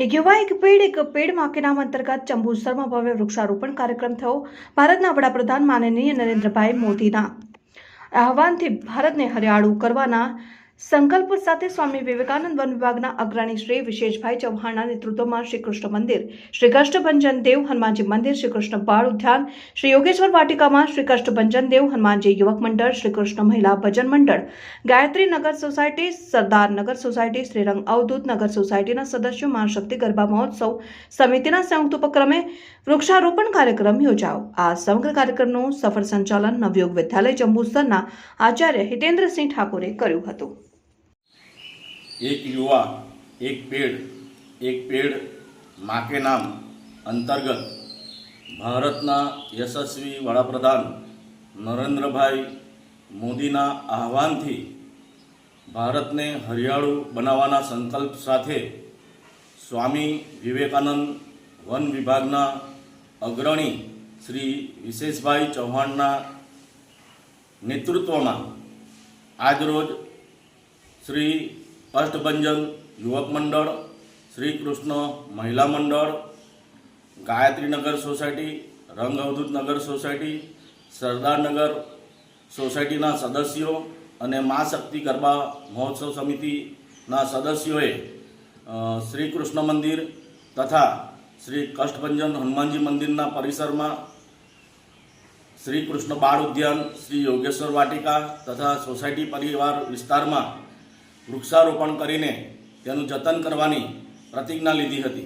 એક યુવા એક પેડ માં કે નામ અંતર્ગત જંબુસરમાં ભવ્ય વૃક્ષારોપણ કાર્યક્રમ થયો। ભારતના વડાપ્રધાન માનનીય નરેન્દ્રભાઈ મોદીના આહવાનથી ભારતને હરિયાળું કરવાના સંકલ્પ સાથે સ્વામી વિવેકાનંદ વન વિભાગના અગ્રણી શ્રી વિશેષભાઈ ચૌહાણના નેતૃત્વમાં શ્રી કૃષ્ણ મંદિર, શ્રી કષ્ટભંજન દેવ હનુમાનજી મંદિર, શ્રી કૃષ્ણ બાળ ઉદ્યાન, શ્રી યોગેશ્વર વાટિકામાં શ્રી કષ્ટભંજન દેવ હનુમાનજી યુવક મંડળ, શ્રી કૃષ્ણ મહિલા ભજન મંડળ, ગાયત્રી નગર સોસાયટી, સરદાર નગર સોસાયટી, શ્રીરંગ અવધૂત નગર સોસાયટીના સદસ્યો મહાશક્તિ ગરબા મહોત્સવ સમિતિના સંયુક્ત ઉપક્રમે વૃક્ષારોપણ કાર્યક્રમ યોજાયો। આ સમગ્ર કાર્યક્રમનું સફળ સંચાલન નવયોગ વિદ્યાલય જંબુસરના આચાર્ય હિતેન્દ્રસિંહ ઠાકોરે કર્યું હતું। एक युवा एक पेड़ माँ के नाम अंतर्गत भारतना यशस्वी वडाप्रधान नरेंद्रभाई मोदीना आह्वानथी भारत ने हरियाळू बनावाना संकल्प साथे स्वामी विवेकानंद वन विभागना अग्रणी श्री विशेषभाई चौहाणना नेतृत्वमां आज रोज श्री कष्टभंजन युवक मंडल, श्री कृष्ण महिला मंडल, गायत्री नगर सोसायटी, रंग अवधूत नगर सोसायटी, सरदार नगर सोसायटीना सदस्यों अने माँ शक्ति गरबा महोत्सव समितिना सदस्योए श्री कृष्ण मंदिर तथा श्री कष्टभंजन हनुमानजी मंदिरना परिसरमा श्री कृष्ण बाळ उद्यान, श्री योगेश्वर वाटिका तथा सोसायटी परिवार विस्तार में वृक्षारोपण करीने तेनुं जतन करवानी प्रतिज्ञा लीधी हती।